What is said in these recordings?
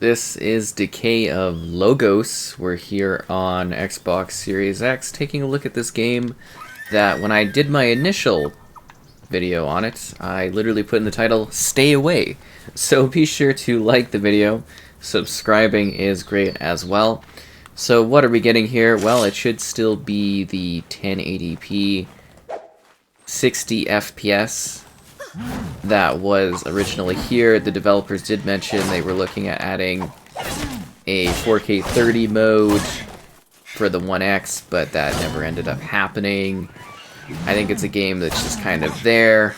This is Decay of Logos. We're here on Xbox Series X taking a look at this game that when I did my initial video on it, I literally put in the title, Stay Away. So be sure to like the video. Subscribing is great as well. So what are we getting here? Well, it should still be the 1080p 60 FPS that was originally here. The developers did mention they were looking at adding a 4K 30 mode for the One X, but that never ended up happening. I think it's a game that's just kind of there,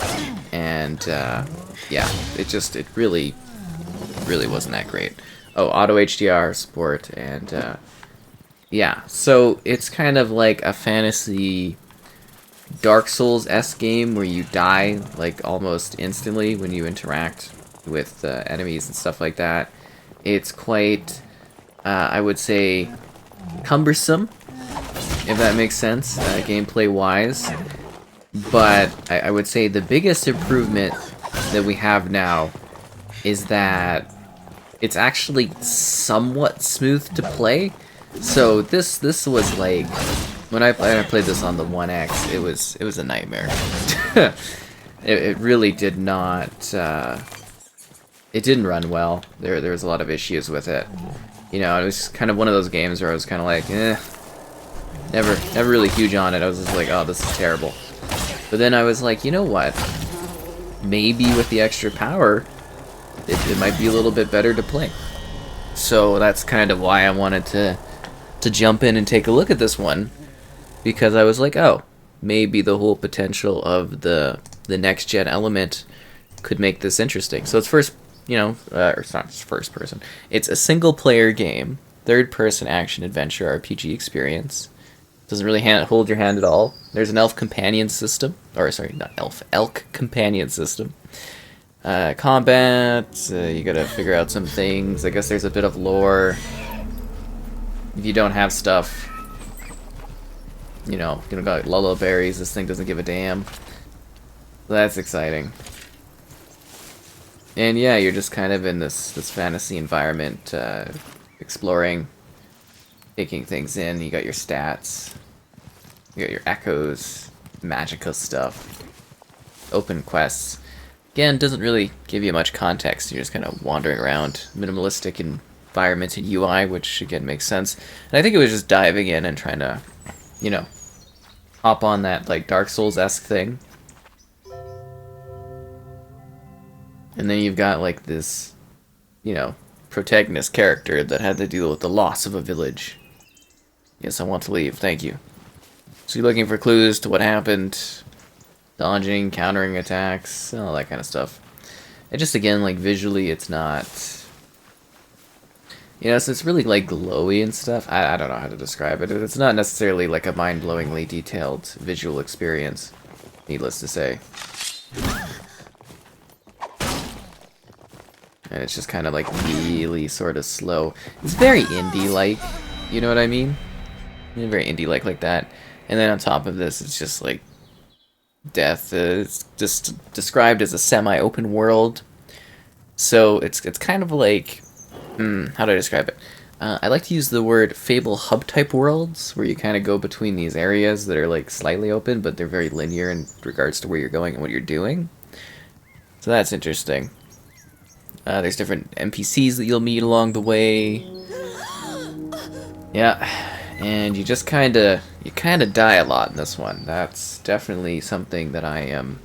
and yeah, it really wasn't that great. Oh, auto HDR support, and yeah, so it's kind of like a fantasy Dark Souls-esque game where you die like almost instantly when you interact with enemies and stuff like that. It's quite, I would say, cumbersome, if that makes sense, gameplay-wise. But I would say the biggest improvement that we have now is that it's actually somewhat smooth to play. So this was like, when I played this on the One X, it was a nightmare. it really did not. It didn't run well. There was a lot of issues with it. You know, it was kind of one of those games where I was kind of like, never really huge on it. I was just like, oh, this is terrible. But then I was like, you know what? Maybe with the extra power, it might be a little bit better to play. So that's kind of why I wanted to jump in and take a look at this one. Because I was like, oh, maybe the whole potential of the next gen element could make this interesting. So it's first, or it's not just first person. It's a single player game, third person action adventure RPG experience. Doesn't really hold your hand at all. There's an elf companion system, or sorry, not elk companion system. Combat, you gotta figure out some things. I guess there's a bit of lore. If you don't have stuff, got Lullo berries, this thing doesn't give a damn. That's exciting. And yeah, you're just kind of in this fantasy environment, exploring, taking things in. You got your stats, you got your echoes, magica stuff, open quests. Again, doesn't really give you much context. You're just kind of wandering around, minimalistic environment and UI, which again makes sense. And I think it was just diving in and trying to, hop on that like Dark Souls-esque thing. And then you've got like this, protagonist character that had to deal with the loss of a village. Yes, I want to leave, thank you. So you're looking for clues to what happened, dodging, countering attacks, all that kind of stuff. And just again, like visually, it's not, so it's really like glowy and stuff. I don't know how to describe it. It's not necessarily like a mind-blowingly detailed visual experience, needless to say. And it's just kind of like really sort of slow. It's very indie-like, you know what I mean? Very indie-like like that. And then on top of this, it's just like death. It's just described as a semi-open world. So it's kind of like, how do I describe it? I like to use the word Fable hub-type worlds, where you kind of go between these areas that are like slightly open, but they're very linear in regards to where you're going and what you're doing. So that's interesting. There's different NPCs that you'll meet along the way. Yeah, and you just kind of die a lot in this one. That's definitely something that I am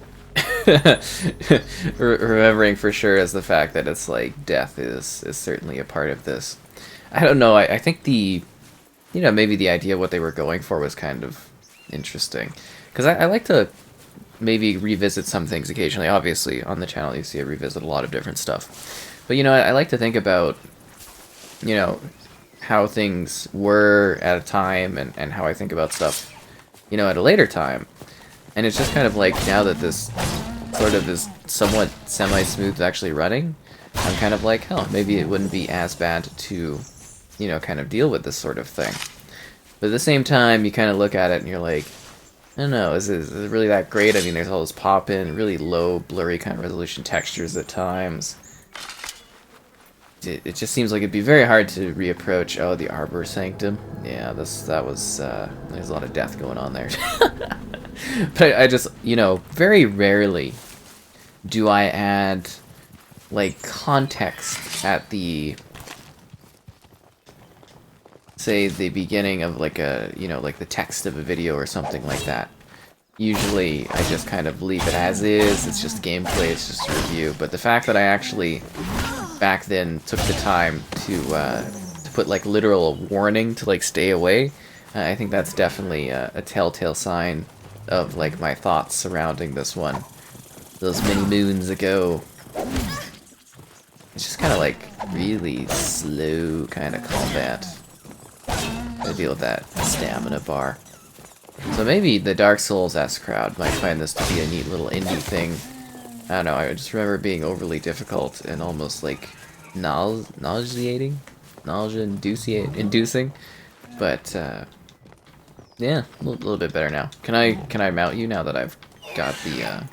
remembering for sure, is the fact that it's like death is certainly a part of this. I don't know. I think maybe the idea of what they were going for was kind of interesting, because I like to maybe revisit some things occasionally. Obviously, on the channel, you see I revisit a lot of different stuff. But, I like to think about, how things were at a time and how I think about stuff, at a later time. And it's just kind of like, now that this sort of is somewhat semi-smooth actually running, I'm kind of like, oh, maybe it wouldn't be as bad to, kind of deal with this sort of thing. But at the same time, you kind of look at it and you're like, I don't know, is it really that great? I mean, there's all this pop-in, really low, blurry kind of resolution textures at times. it just seems like it'd be very hard to reapproach. Oh, the Arbor Sanctum. Yeah, there's a lot of death going on there. But I just, you know, very rarely do I add like context at the, say, the beginning of like a, you know, like the text of a video or something like that. Usually I just kind of leave it as is. It's just gameplay, it's just a review. But the fact that I actually back then took the time to put like literal warning to like stay away, I think that's definitely a telltale sign of like my thoughts surrounding this one. Those many moons ago. It's just kind of like really slow kind of combat. Gotta deal with that stamina bar. So maybe the Dark Souls-esque crowd might find this to be a neat little indie thing. I don't know, I just remember it being overly difficult and almost like nauseating? Nausea-inducing? But, yeah, a little bit better now. Can I mount you now that I've got the,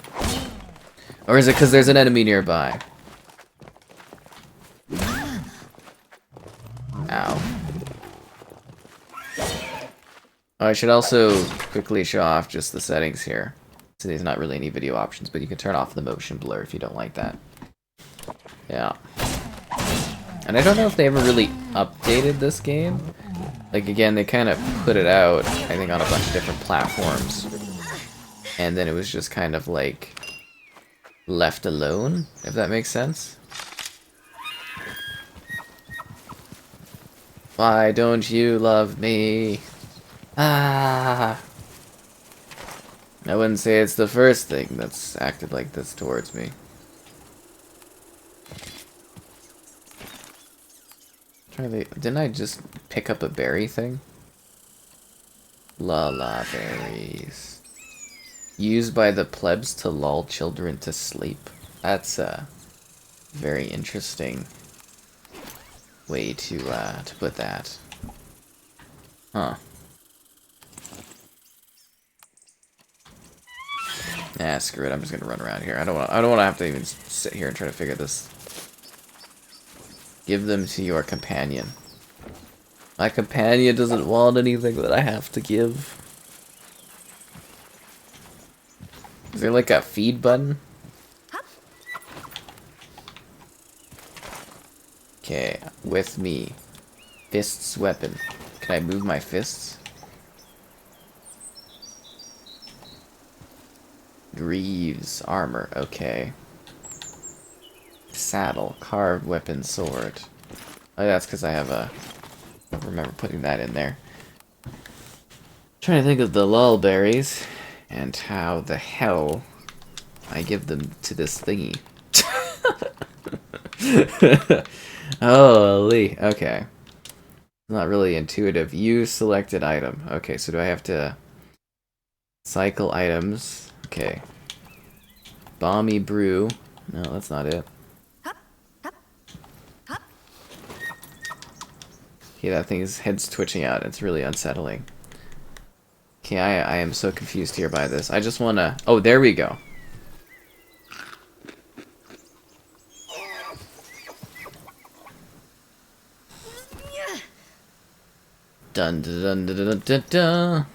Or is it because there's an enemy nearby? Ow. Oh, I should also quickly show off just the settings here. So there's not really any video options, but you can turn off the motion blur if you don't like that. Yeah. And I don't know if they ever really updated this game. Like, again, they kind of put it out, I think, on a bunch of different platforms. And then it was just kind of, like, left alone, if that makes sense. Why don't you love me? Ah! I wouldn't say it's the first thing that's acted like this towards me. Didn't I just pick up a berry thing? La berries. Used by the plebs to lull children to sleep. That's a very interesting way to put that. Huh. Nah, screw it. I'm just gonna run around here. I don't want to have to even sit here and try to figure this. Give them to your companion. My companion doesn't want anything that I have to give. Is there like a feed button? Okay, with me. Fists weapon. Can I move my fists? Greaves armor, okay. Saddle, carved weapon, sword. Oh, that's because I have a... I don't remember putting that in there. Trying to think of the lulberries and how the hell I give them to this thingy. Holy, okay. Not really intuitive. Use selected item. Okay, so do I have to cycle items? Okay. Balmy brew. No, that's not it. Okay, that thing's head's twitching out. It's really unsettling. Okay, I am so confused here by this. I just wanna... Oh, there we go. Dun dun dun dun dun dun dun.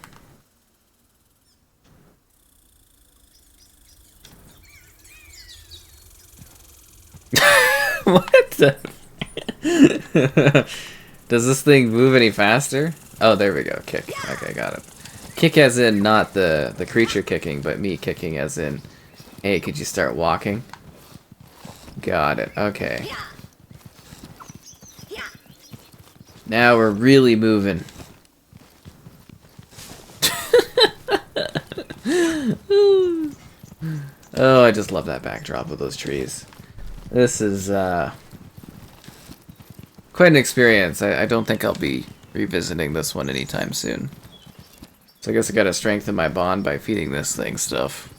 What the? Does this thing move any faster? Oh, there we go. Kick. Okay, got it. Kick as in not the creature kicking, but me kicking as in, hey, could you start walking? Got it. Okay. Now we're really moving. Oh, I just love that backdrop of those trees. This is quite an experience. I don't think I'll be revisiting this one anytime soon. So I guess I gotta strengthen my bond by feeding this thing stuff.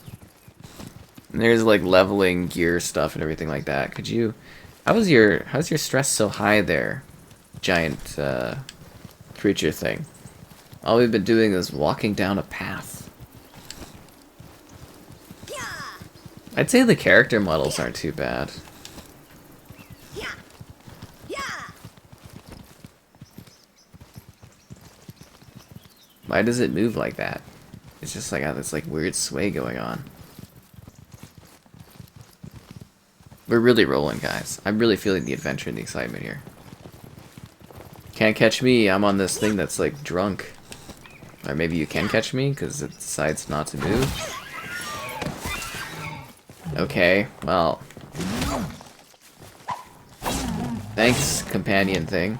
And there's like leveling gear stuff and everything like that. Could you... how's your stress so high there, giant creature thing? All we've been doing is walking down a path. I'd say the character models aren't too bad. Why does it move like that? It's just like got this like weird sway going on. We're really rolling, guys. I'm really feeling the adventure and the excitement here. Can't catch me. I'm on this thing that's like drunk. Or maybe you can catch me because it decides not to move. Okay, well. Thanks, companion thing.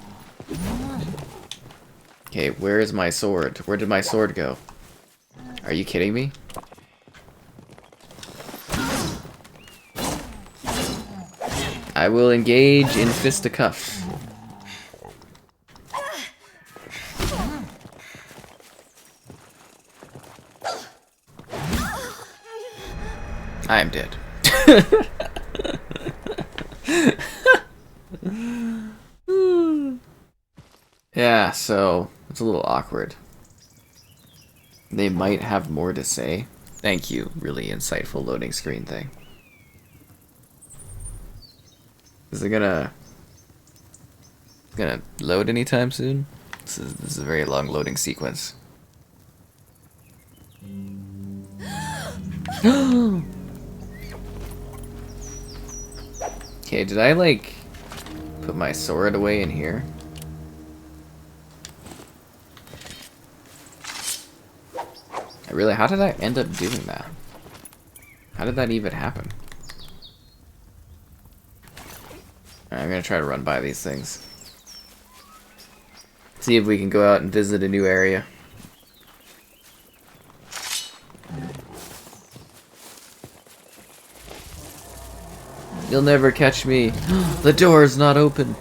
Okay, where is my sword? Where did my sword go? Are you kidding me? I will engage in fisticuffs. I am dead. Yeah, so it's a little awkward. They might have more to say. Thank you, really insightful loading screen thing. Is it gonna load anytime soon? This is a very long loading sequence. Okay, did I like put my sword away in here? Really, how did I end up doing that? How did that even happen? Alright, I'm gonna try to run by these things. See if we can go out and visit a new area. You'll never catch me. The door's not open.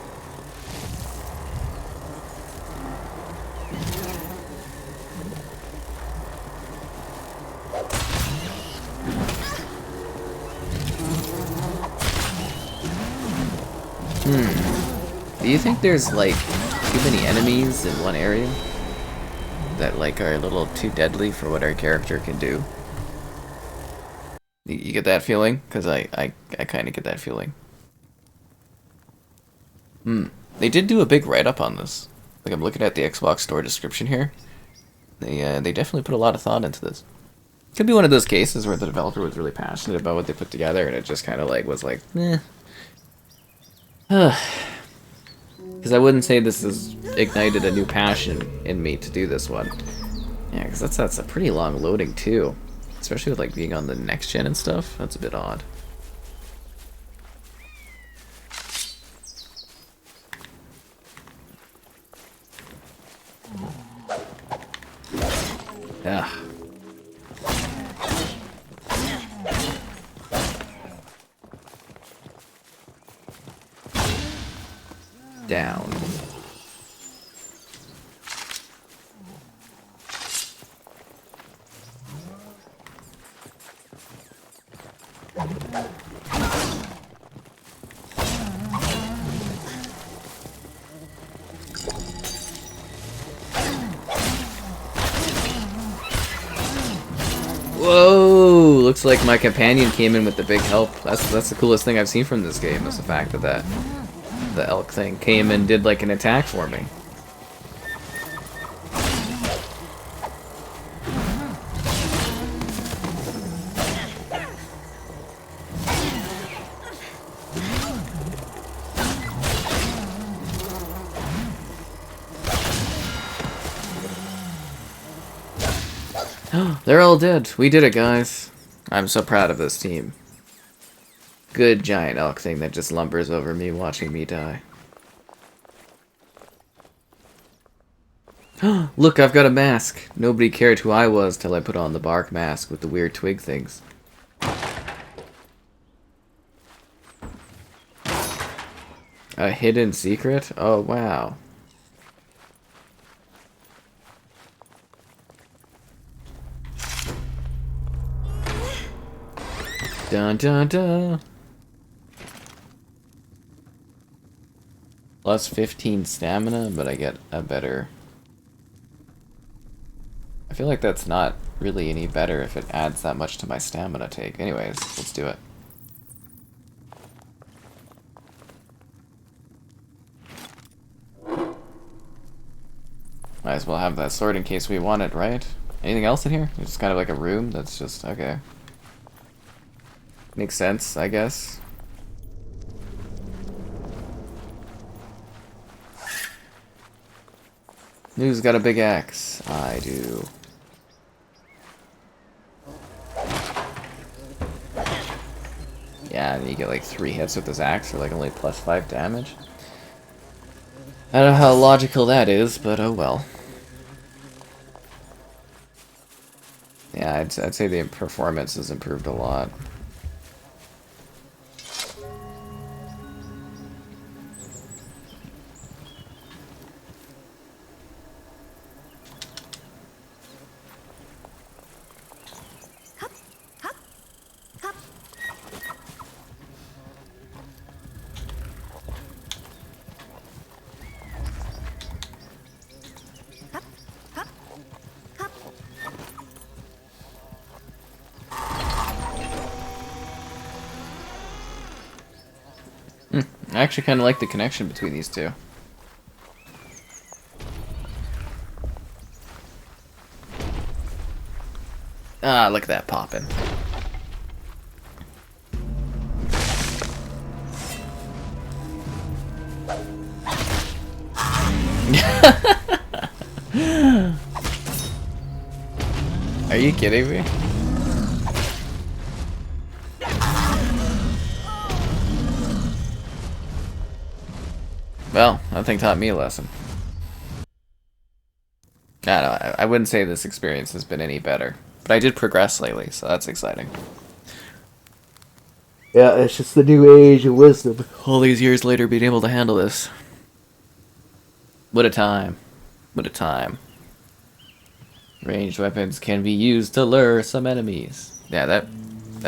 Do you think there's like too many enemies in one area that like are a little too deadly for what our character can do? You get that feeling? Because I kind of get that feeling. They did do a big write-up on this. Like, I'm looking at the Xbox store description here. They definitely put a lot of thought into this. Could be one of those cases where the developer was really passionate about what they put together, and it just kind of like was like, eh. Because I wouldn't say this has ignited a new passion in me to do this one. Yeah, because that's a pretty long loading too. Especially with like being on the next gen and stuff. That's a bit odd. Yeah. Down. Whoa! Looks like my companion came in with the big help. That's the coolest thing I've seen from this game, is the fact that the elk thing came and did like an attack for me. They're all dead. We did it, guys. I'm so proud of this team. Good giant elk thing that just lumbers over me watching me die. Look, I've got a mask. Nobody cared who I was till I put on the bark mask with the weird twig things. A hidden secret? Oh, wow. Dun dun dun. Plus 15 stamina, but I get a better... I feel like that's not really any better if it adds that much to my stamina take. Anyways, let's do it. Might as well have that sword in case we want it, right? Anything else in here? It's kind of like a room that's just... okay. Makes sense, I guess. Who's got a big axe? I do. Yeah, and you get like 3 hits with this axe, or like only +5 damage. I don't know how logical that is, but oh well. Yeah, I'd say the performance has improved a lot. I actually kind of like the connection between these two. Ah, look at that popping. Are you kidding me? Well, that thing taught me a lesson. I wouldn't say this experience has been any better, but I did progress lately, so that's exciting. Yeah, it's just the new age of wisdom. All these years later, being able to handle this. What a time. What a time. Ranged weapons can be used to lure some enemies. Yeah, that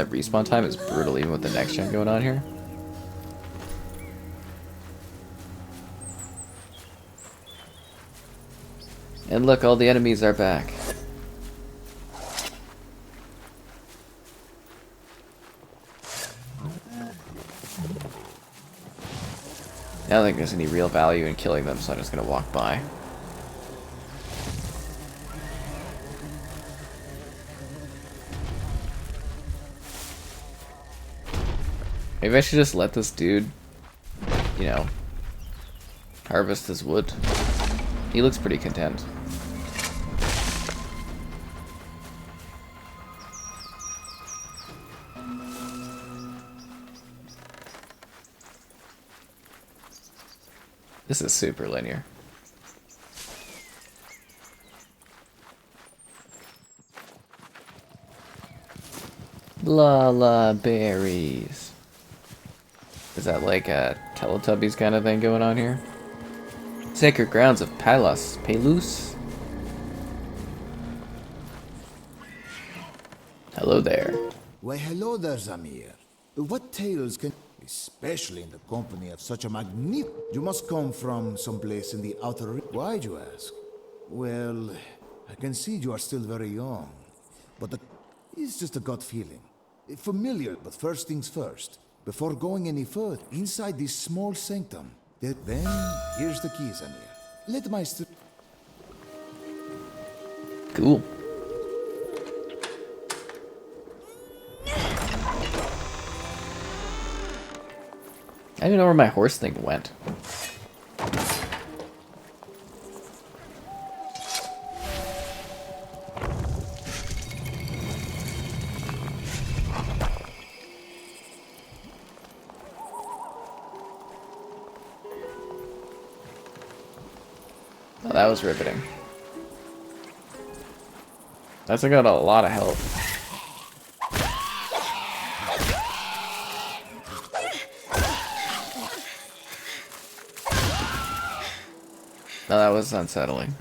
respawn time is brutal, even with the next gen going on here. And look, all the enemies are back. I don't think there's any real value in killing them, so I'm just gonna walk by. Maybe I should just let this dude, you know, harvest his wood. He looks pretty content. This is super linear. La berries. Is that like a Teletubbies kind of thing going on here? Sacred grounds of Palos. Pelus? Hello there. Why, hello there, Zamir. What tales can... Especially in the company of such a magnificent... You must come from someplace in the outer... Why'd you ask? Well, I can see you are still very young. But it's just a gut feeling. Familiar, but first things first. Before going any further, inside this small sanctum, then here's the key, Zamir. Let my... Cool. I don't even know where my horse thing went. Oh, that was riveting. That's got a lot of health. No, that was unsettling.